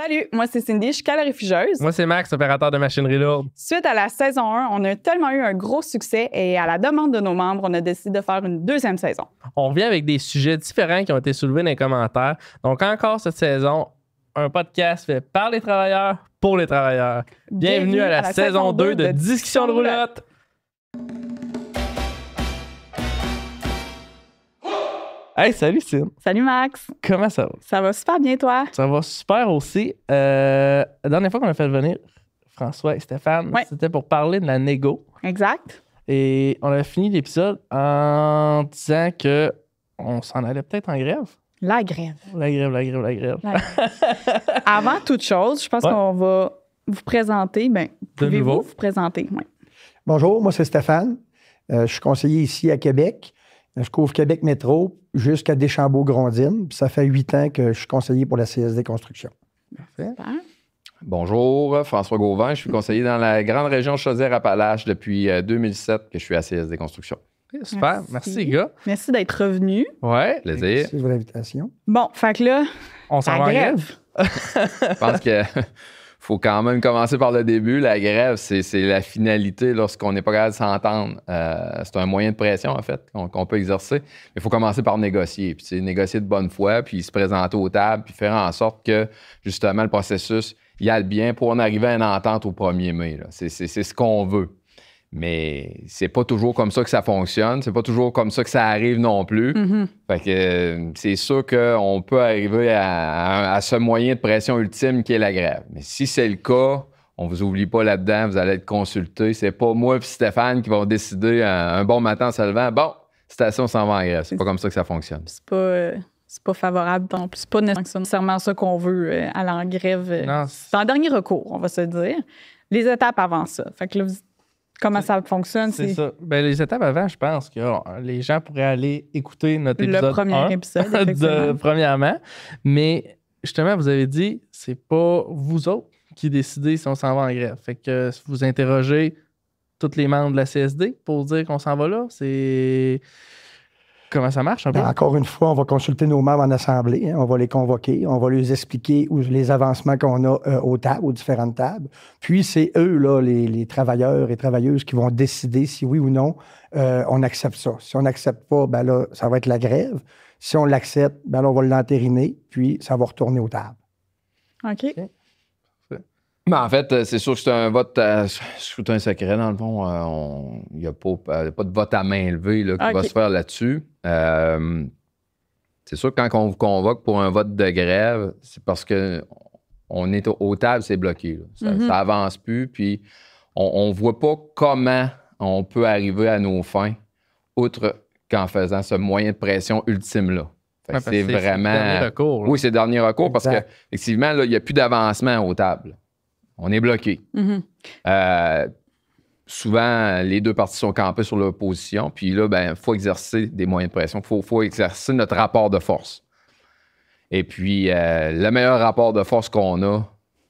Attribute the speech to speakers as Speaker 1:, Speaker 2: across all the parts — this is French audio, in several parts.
Speaker 1: Salut, moi c'est Cindy, je suis calorifugeuses.
Speaker 2: Moi, c'est Max, opérateur de machinerie lourde.
Speaker 1: Suite à la saison 1, on a tellement eu un gros succès et à la demande de nos membres, on a décidé de faire une deuxième saison.
Speaker 2: On revient avec des sujets différents qui ont été soulevés dans les commentaires. Donc, encore cette saison, un podcast fait par les travailleurs, pour les travailleurs. Bienvenue à la saison 2 de Discussion de roulotte. Hey, salut Cine.
Speaker 1: Salut Max.
Speaker 2: Comment ça va?
Speaker 1: Ça va super bien toi?
Speaker 2: Ça va super aussi. La dernière fois qu'on a fait venir François et Stéphane, c'était pour parler de la négo.
Speaker 1: Exact.
Speaker 2: Et on a fini l'épisode en disant qu'on s'en allait peut-être en grève.
Speaker 1: La grève.
Speaker 2: La grève.
Speaker 1: Avant toute chose, je pense qu'on va vous présenter. Pouvez-vous vous présenter? Ouais.
Speaker 3: Bonjour, moi c'est Stéphane. Je suis conseiller ici à Québec. Je couvre Québec Métro jusqu'à Deschambault-Grondines. Puis ça fait 8 ans que je suis conseiller pour la CSD Construction.
Speaker 2: Parfait.
Speaker 4: Bonjour, François Gauvin. Je suis conseiller dans la grande région Chaudière-Appalaches depuis 2007 que je suis à CSD Construction.
Speaker 2: Super. Merci, gars.
Speaker 1: Merci d'être revenu.
Speaker 2: Ouais.
Speaker 4: Plaisir.
Speaker 3: Merci pour l'invitation.
Speaker 1: Bon, fait que là,
Speaker 2: on s'en va en grève.
Speaker 4: Je pense que faut quand même commencer par le début. La grève, c'est la finalité lorsqu'on n'est pas capable de s'entendre. C'est un moyen de pression, en fait, qu'on peut exercer. Mais il faut commencer par négocier. Puis, négocier de bonne foi, puis se présenter aux tables, puis faire en sorte que, justement, le processus y aille bien pour en arriver à une entente au 1er mai. C'est ce qu'on veut. Mais c'est pas toujours comme ça que ça fonctionne. C'est pas toujours comme ça que ça arrive non plus.
Speaker 1: Mm-hmm.
Speaker 4: Fait que c'est sûr qu'on peut arriver à ce moyen de pression ultime qui est la grève. Mais si c'est le cas, on vous oublie pas là-dedans, vous allez être consulté. C'est pas moi et Stéphane qui vont décider un bon matin en se levant. Bon, station s'en va en grève. C'est pas comme ça que ça fonctionne.
Speaker 1: C'est pas favorable non plus. C'est pas nécessairement ça qu'on veut aller en grève.
Speaker 2: Non,
Speaker 1: c'est un dernier recours, on va se dire. Les étapes avant ça. Fait que là, comment ça fonctionne?
Speaker 2: C'est ça. Ben, les étapes avant, je pense que les gens pourraient aller écouter notre épisode
Speaker 1: le premier épisode, effectivement.
Speaker 2: Premièrement. Mais justement, vous avez dit, c'est pas vous autres qui décidez si on s'en va en grève. Fait que si vous interrogez tous les membres de la CSD pour dire qu'on s'en va là, c'est... Comment ça marche un peu?
Speaker 3: Encore une fois, on va consulter nos membres en assemblée. On va les convoquer. On va leur expliquer les avancements qu'on a aux tables, aux différentes tables. Puis, c'est eux, là, les travailleurs et travailleuses qui vont décider si oui ou non on accepte ça. Si on n'accepte pas, ben là, ça va être la grève. Si on l'accepte, ben là, on va l'entériner. Puis, ça va retourner aux tables.
Speaker 1: OK.
Speaker 4: Mais en fait, c'est sûr que c'est un vote scrutin secret, dans le fond. Il n'y a pas de vote à main levée là, qui va se faire là-dessus. C'est sûr que quand on vous convoque pour un vote de grève, c'est parce que on est aux tables, c'est bloqué. Ça avance plus, puis on ne voit pas comment on peut arriver à nos fins, outre qu'en faisant ce moyen de pression ultime-là. C'est vraiment...
Speaker 2: le dernier recours.
Speaker 4: Oui, c'est le dernier recours,
Speaker 3: exact.
Speaker 4: parce qu'effectivement, il n'y a plus d'avancement aux tables. On est bloqué. Souvent, les deux parties sont campées sur leur position. Puis là, il faut exercer des moyens de pression. Il faut exercer notre rapport de force. Et puis, le meilleur rapport de force qu'on a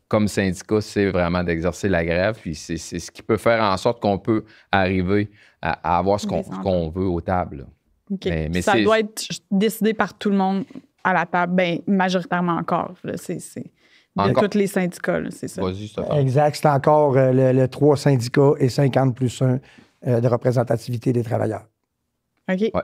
Speaker 4: comme syndicat, c'est vraiment d'exercer la grève. Puis c'est ce qui peut faire en sorte qu'on peut arriver à avoir ce qu'on veut aux tables.
Speaker 1: Okay. Mais ça doit être décidé par tout le monde à la table, majoritairement encore. Là, c'est tous les syndicats, c'est ça.
Speaker 4: Vas-y, Stéphane.
Speaker 3: Exact. C'est encore le 3 syndicats et 50 plus 1 de représentativité des travailleurs.
Speaker 1: OK.
Speaker 4: Ouais.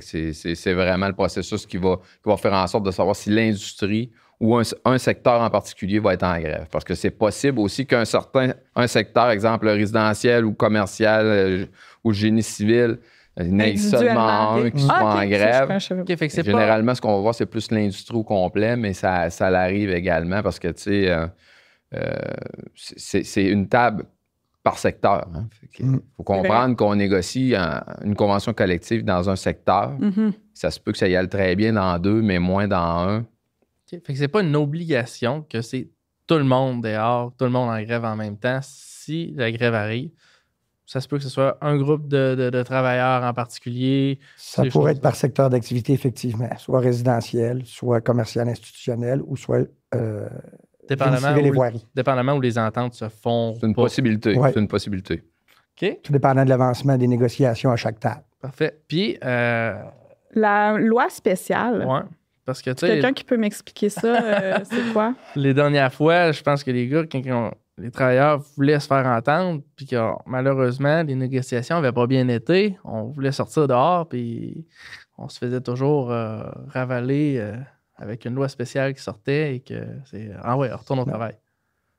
Speaker 4: C'est vraiment le processus qui va faire en sorte de savoir si l'industrie ou un secteur en particulier va être en grève. Parce que c'est possible aussi qu'un secteur, exemple résidentiel ou commercial ou génie civil, il n'y en a seulement un qui soit en grève. Généralement, ce qu'on va voir, c'est plus l'industrie au complet, mais ça l'arrive également parce que, tu sais, c'est une table par secteur. Hein. Faut comprendre qu'on négocie une convention collective dans un secteur. Ça se peut que ça y aille très bien dans 2, mais moins dans 1.
Speaker 2: Fait que c'est pas une obligation que c'est tout le monde dehors, tout le monde en grève en même temps. Si la grève arrive, ça se peut que ce soit un groupe de travailleurs en particulier.
Speaker 3: Ça pourrait être par secteur d'activité, effectivement, soit résidentiel, soit commercial institutionnel ou soit
Speaker 2: dépendamment où les ententes se font.
Speaker 4: C'est une possibilité.
Speaker 3: Ouais.
Speaker 4: C'est une possibilité.
Speaker 2: OK.
Speaker 3: Tout dépendant de l'avancement des négociations à chaque table.
Speaker 2: Parfait. Puis,
Speaker 1: la loi spéciale
Speaker 2: Parce que, tu sais,
Speaker 1: quelqu'un qui peut m'expliquer ça, c'est quoi?
Speaker 2: Les dernières fois, je pense que les gars, les travailleurs voulaient se faire entendre, puis que malheureusement, les négociations n'avaient pas bien été. On voulait sortir dehors, puis on se faisait toujours ravaler avec une loi spéciale qui sortait et que c'est « Ah ouais, retourne au travail ».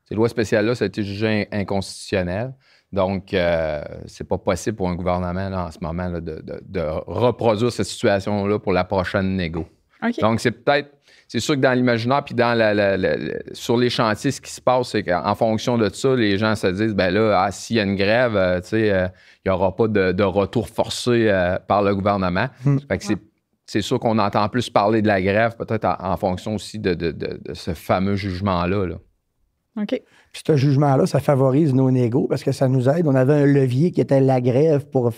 Speaker 4: Ces lois spéciales-là, ça a été jugé inconstitutionnel. Donc, c'est pas possible pour un gouvernement là, en ce moment là, de reproduire cette situation-là pour la prochaine négo.
Speaker 1: Okay.
Speaker 4: Donc, c'est sûr que dans l'imaginaire puis sur les chantiers, ce qui se passe, c'est qu'en fonction de ça, les gens se disent, ben là, s'il y a une grève, il n'y aura pas de retour forcé par le gouvernement. Fait que c'est sûr qu'on entend plus parler de la grève, peut-être en fonction aussi de ce fameux jugement-là. Là.
Speaker 1: OK.
Speaker 3: Puis ce jugement-là, ça favorise nos négos parce que ça nous aide. On avait un levier qui était la grève pour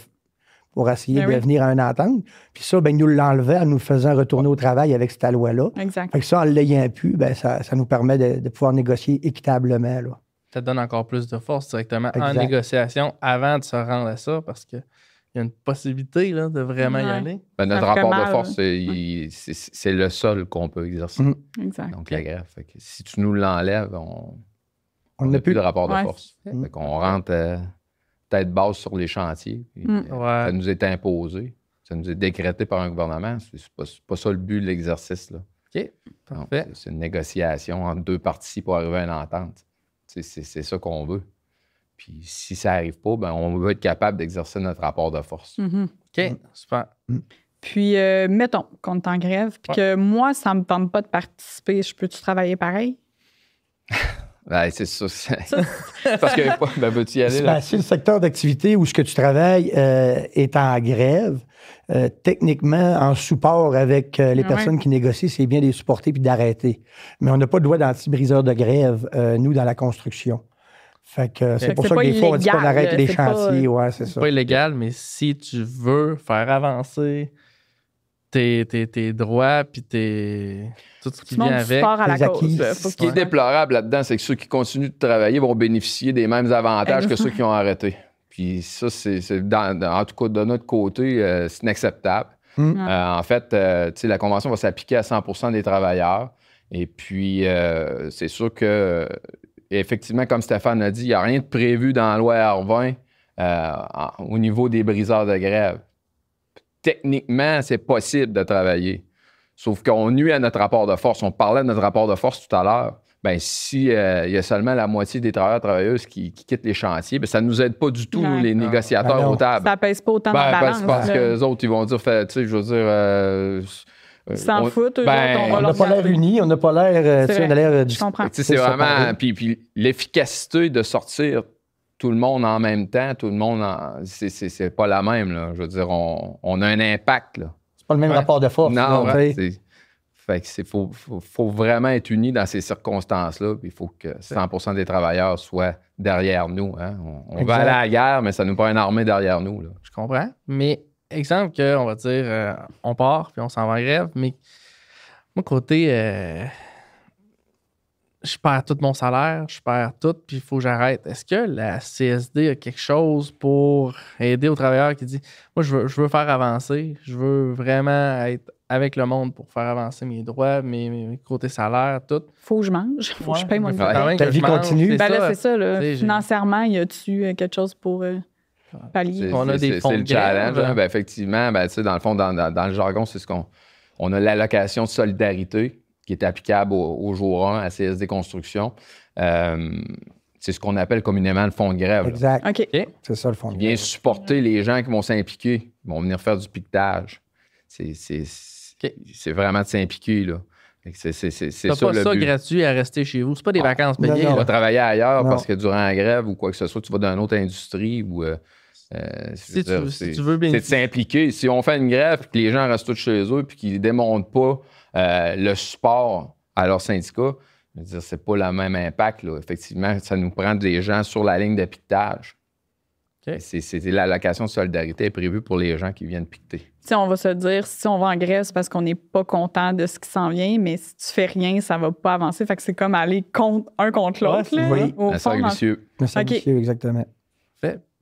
Speaker 3: essayer de venir à une entente. Puis ça, ben, ils nous l'enlevaient en nous faisant retourner au travail avec cette loi-là.
Speaker 1: Exact.
Speaker 3: Fait que ça, en l'ayant pu, ben, ça nous permet de pouvoir négocier équitablement. Là.
Speaker 2: Ça te donne encore plus de force directement en négociation avant de se rendre à ça parce qu'il y a une possibilité là, de vraiment y aller.
Speaker 4: Ben, notre rapport de force, c'est le seul qu'on peut exercer.
Speaker 1: Exact.
Speaker 4: Donc, la grève. Fait que si tu nous l'enlèves, on n'a plus de rapport de force. Fait qu'on rentre tête basse sur les chantiers. Puis, ça nous est imposé. Ça nous est décrété par un gouvernement. C'est pas ça le but de l'exercice. Là.
Speaker 2: OK. Parfait.
Speaker 4: C'est une négociation entre deux parties pour arriver à une entente. C'est ça qu'on veut. Puis si ça n'arrive pas, ben, on veut être capable d'exercer notre rapport de force.
Speaker 2: OK. Super.
Speaker 1: Puis, mettons qu'on est en grève, puis que moi, ça ne me tente pas de participer. Je peux-tu travailler pareil?
Speaker 4: Ben, c'est ça. Parce que, veux-tu y aller? Là?
Speaker 3: Si le secteur d'activité où ce que tu travailles est en grève, techniquement, en support avec les personnes qui négocient, c'est bien de les supporter puis d'arrêter. Mais on n'a pas de loi d'anti-briseur de grève, nous, dans la construction. Fait que c'est pour ça que des fois, on dit qu'on arrête les chantiers. Ouais, c'est ça.
Speaker 2: C'est pas illégal, mais si tu veux faire avancer tes droits puis tout ce qui vient avec.
Speaker 4: Ce qui est déplorable là-dedans, c'est que ceux qui continuent de travailler vont bénéficier des mêmes avantages que ceux qui ont arrêté. Puis ça, en tout cas, de notre côté, c'est inacceptable. En fait, la Convention va s'appliquer à 100% des travailleurs. Et puis, c'est sûr que, effectivement, comme Stéphane a dit, il n'y a rien de prévu dans la loi R20 au niveau des briseurs de grève. Techniquement, c'est possible de travailler. Sauf qu'on nuit à notre rapport de force. On parlait de notre rapport de force tout à l'heure. Bien, si il y a seulement la moitié des travailleurs et travailleuses qui quittent les chantiers, bien, ça ne nous aide pas du tout, les négociateurs aux tables.
Speaker 1: Ça ne pèse pas autant de balance.
Speaker 4: C'est parce que les autres, ils vont dire, tu sais, je veux dire...
Speaker 1: Ils s'en foutent, eux autres,
Speaker 3: on n'a pas l'air unis, on n'a pas l'air... on a l'air
Speaker 1: je comprends.
Speaker 4: C'est vraiment... Puis l'efficacité de sortir tout le monde en même temps, tout le monde... C'est pas la même, là. Je veux dire, on a un impact, là.
Speaker 3: C'est pas le même rapport de force.
Speaker 4: Non, fait que faut vraiment être unis dans ces circonstances-là. Puis il faut que 100% des travailleurs soient derrière nous. Hein? On va aller à la guerre, mais ça nous prend une armée derrière nous. Là.
Speaker 2: Je comprends. Mais exemple qu'on va dire, on part puis on s'en va en grève, mais moi, côté, je perds tout mon salaire, je perds tout, puis il faut que j'arrête. Est-ce que la CSD a quelque chose pour aider aux travailleurs qui dit, moi, je veux faire avancer, je veux vraiment être avec le monde pour faire avancer mes droits, mes côtés salaires, tout.
Speaker 1: Faut que je mange, faut que je paye mon
Speaker 3: hypothèque. Ta vie continue.
Speaker 1: Ben là, c'est ça. Là. Financièrement, y a-tu quelque chose pour pallier?
Speaker 2: On a des fonds
Speaker 4: c'est le challenge. Hein? Ben, effectivement, ben, dans le fond, dans le jargon, c'est ce qu'on a l'allocation de solidarité qui est applicable au jour 1 à CSD Construction. C'est ce qu'on appelle communément le fonds de grève.
Speaker 3: Exact.
Speaker 1: OK.
Speaker 3: C'est ça, le fonds de grève.
Speaker 4: Il vient supporter les gens qui vont s'impliquer, qui vont venir faire du piquetage. C'est vraiment de s'impliquer, là. C'est ça
Speaker 2: pas
Speaker 4: le
Speaker 2: ça
Speaker 4: but.
Speaker 2: Gratuit à rester chez vous. C'est pas des vacances payées.
Speaker 4: Tu vas travailler ailleurs parce que durant la grève ou quoi que ce soit, tu vas dans une autre industrie ou...
Speaker 2: si tu veux
Speaker 4: c'est de s'impliquer. Si on fait une grève et que les gens restent tous chez eux et qu'ils ne démontrent pas le support à leur syndicat, je veux dire, c'est pas le même impact. Là. Effectivement, ça nous prend des gens sur la ligne de piquetage. Okay. L'allocation de solidarité est prévue pour les gens qui viennent piqueter.
Speaker 1: T'sais, on va se dire, si on va en grève, c'est parce qu'on n'est pas content de ce qui s'en vient, mais si tu fais rien, ça va pas avancer. Fait que c'est comme aller un contre l'autre.
Speaker 3: Oui,
Speaker 4: un cercle vicieux.
Speaker 3: Un cercle vicieux, exactement.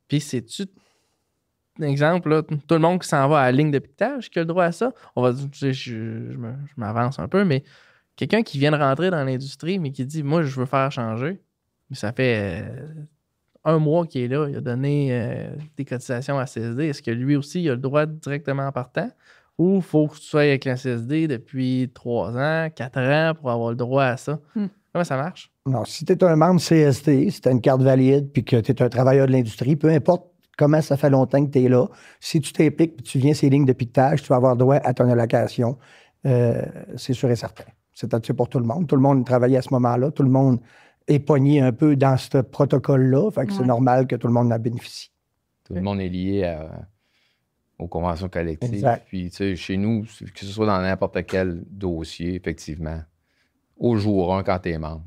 Speaker 2: Puis c'est-tu exemple, là, tout le monde qui s'en va à la ligne de piquetage qui a le droit à ça, on va dire, je m'avance un peu, mais quelqu'un qui vient de rentrer dans l'industrie, mais qui dit, moi, je veux faire changer, mais ça fait 1 mois qu'il est là, il a donné des cotisations à CSD, est-ce que lui aussi, il a le droit directement en partant? Ou il faut que tu sois avec la CSD depuis 3 ans, 4 ans pour avoir le droit à ça? Comment ça marche?
Speaker 3: Non, si tu es un membre CSD, si tu as une carte valide puis que tu es un travailleur de l'industrie, peu importe comment ça fait longtemps que tu es là, si tu t'impliques et tu viens ces lignes de piquetage, tu vas avoir droit à ton allocation. C'est sûr et certain. C'est pour tout le monde. Tout le monde travaille à ce moment-là. Tout le monde est pogné un peu dans ce protocole-là. Fait que c'est normal que tout le monde en bénéficie.
Speaker 4: Tout le monde est lié aux conventions collectives.
Speaker 3: Exact.
Speaker 4: Puis, tu sais, chez nous, que ce soit dans n'importe quel dossier, effectivement, au jour 1, quand tu es membre,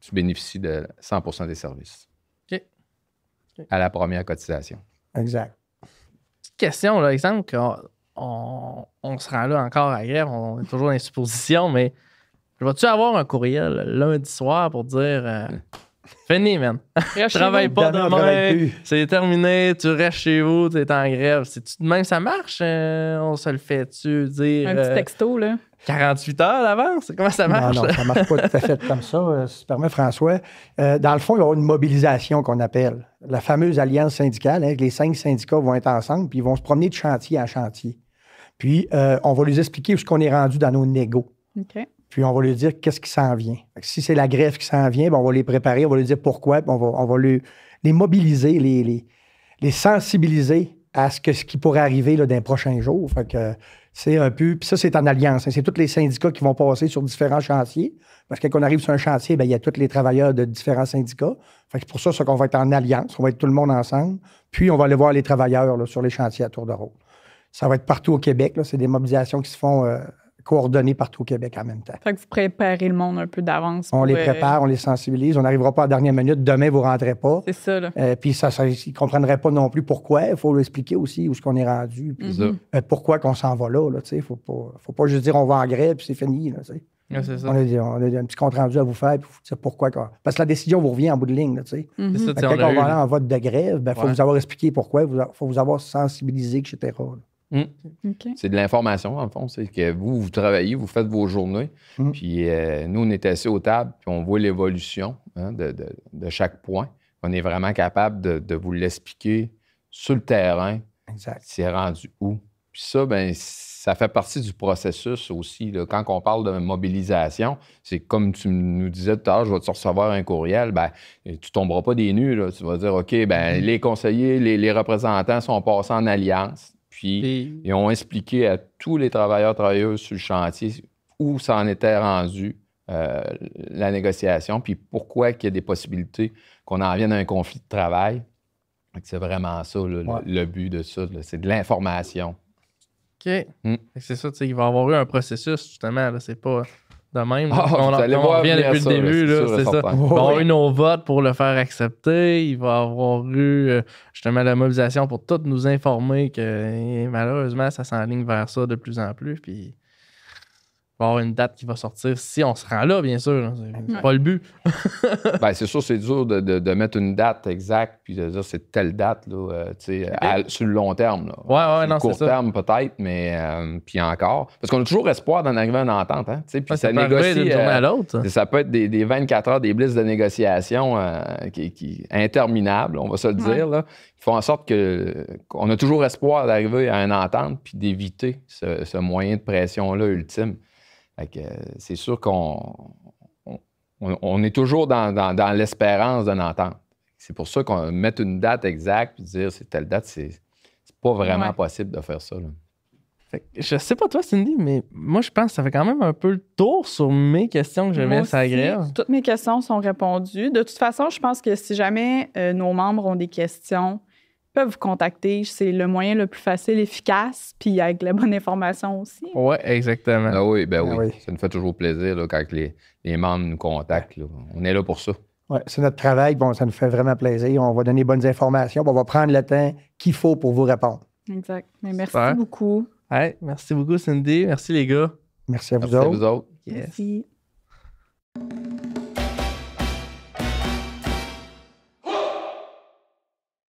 Speaker 4: tu bénéficies de 100% des services.
Speaker 2: OK.
Speaker 4: À la première cotisation.
Speaker 3: Exact.
Speaker 2: Petite question, là, exemple, qu'on se rend là encore à grève, on est toujours dans les suppositions, mais vas-tu avoir un courriel lundi soir pour dire fini, man. Je travaille pas demain, c'est terminé, tu restes chez vous, tu es en grève. Même ça marche? On se le fait-tu dire?
Speaker 1: Un petit texto, là.
Speaker 2: 48 heures d'avance? Comment ça marche?
Speaker 3: Non, ça ne marche pas tout à fait comme ça, si tu permets, François. Dans le fond, il va y avoir une mobilisation qu'on appelle. La fameuse alliance syndicale, hein, les 5 syndicats vont être ensemble, puis ils vont se promener de chantier en chantier. Puis, on va lui expliquer où est-ce qu'on est rendu dans nos négos.
Speaker 1: OK.
Speaker 3: Puis, on va lui dire qu'est-ce qui s'en vient. Si c'est la grève qui s'en vient, bien, on va les préparer, on va lui dire pourquoi, puis on va les mobiliser, les sensibiliser à ce qui pourrait arriver là, dans les prochains jours. Fait que c'est un peu... Puis ça, c'est en alliance. Hein. C'est tous les syndicats qui vont passer sur différents chantiers. Parce que quand on arrive sur un chantier, bien, il y a tous les travailleurs de différents syndicats. Fait que c'est pour ça qu'on va être en alliance. On va être tout le monde ensemble. Puis, on va aller voir les travailleurs là, sur les chantiers à tour de rôle. Ça va être partout au Québec. Là. C'est des mobilisations qui se font coordonnées partout au Québec en même temps.
Speaker 1: Fait que vous préparez le monde un peu d'avance.
Speaker 3: On les prépare, on les sensibilise. On n'arrivera pas à la dernière minute. Demain, vous ne rentrez pas.
Speaker 1: C'est ça, là.
Speaker 3: Puis ils ne comprendraient pas non plus pourquoi. Il faut leur expliquer aussi où est-ce qu'on est rendu. Puis pourquoi qu'on s'en va là. Il ne faut pas juste dire on va en grève puis c'est fini. Là,
Speaker 2: ouais, c'est ça.
Speaker 3: On a un petit compte rendu à vous faire. Puis vous dire pourquoi. Parce que la décision vous revient en bout de ligne. Là,
Speaker 2: c'est ça,
Speaker 3: quand on va aller en vote de grève, il faut vous avoir expliqué pourquoi. Il faut vous avoir sensibilisé, etc.
Speaker 1: Okay.
Speaker 4: C'est de l'information, en fond. C'est que vous travaillez, vous faites vos journées. Puis nous, on est assis aux tables, puis on voit l'évolution de chaque point. On est vraiment capable de vous l'expliquer sur le terrain.
Speaker 3: Exact.
Speaker 4: C'est rendu où. Puis ça, ben ça fait partie du processus aussi. Là. Quand on parle de mobilisation, c'est comme tu nous disais tout à l'heure, je vais te recevoir un courriel, ben tu tomberas pas des nues. Là. Tu vas dire, OK, ben les conseillers, les représentants sont passés en alliance. Puis, ils ont expliqué à tous les travailleurs sur le chantier où ça en était rendu, la négociation, puis pourquoi qu'il y a des possibilités qu'on en vienne à un conflit de travail. C'est vraiment ça, là, le but de ça. Là, c'est de l'information.
Speaker 2: OK. C'est ça, tu sais, il va y avoir eu un processus, justement. Là, c'est pas de même.
Speaker 4: On
Speaker 2: revient depuis le début. Là, c'est ça. Il va y avoir eu nos votes pour le faire accepter. Il va y avoir eu justement la mobilisation pour tous nous informer que malheureusement, ça s'enligne vers ça de plus en plus. Puis il va y avoir une date qui va sortir si on se rend là, bien sûr. C'est pas le but.
Speaker 4: Ben, c'est sûr, c'est dur de mettre une date exacte puis de dire c'est telle date là, sur le long terme. Là.
Speaker 2: Ouais, non, c'est ça.
Speaker 4: Court terme peut-être, mais puis encore. Parce qu'on a toujours espoir d'en arriver à une entente. Hein, puis ça négocie
Speaker 2: d'une journée à l'autre.
Speaker 4: Ça peut être des 24 heures, des bliss de négociation qui interminables, on va se le dire. Là, qui font en sorte qu'on a toujours espoir d'arriver à une entente puis d'éviter ce moyen de pression-là ultime. Fait que, c'est sûr qu'on est toujours dans l'espérance d'une entente. C'est pour ça qu'on met une date exacte et dire c'est telle date, c'est pas vraiment possible de faire ça. Là.
Speaker 2: Fait que, je sais pas toi, Cindy, mais moi, je pense que ça fait quand même un peu le tour sur mes questions que j'avais sur la grève.
Speaker 1: Toutes mes questions sont répondues. De toute façon, je pense que si jamais nos membres ont des questions, peuvent vous contacter. C'est le moyen le plus facile, efficace, puis avec la bonne information aussi.
Speaker 2: Oui, exactement.
Speaker 4: Ah oui, oui. Ça nous fait toujours plaisir là, quand les membres nous contactent. Là. On est là pour ça.
Speaker 3: Oui, c'est notre travail. Bon, ça nous fait vraiment plaisir. On va donner les bonnes informations. On va prendre le temps qu'il faut pour vous répondre.
Speaker 1: Exact. Mais merci beaucoup.
Speaker 2: Ouais, merci beaucoup, Cindy. Merci, les gars.
Speaker 3: Merci à vous autres.
Speaker 4: À vous autres.
Speaker 1: Yes. Merci.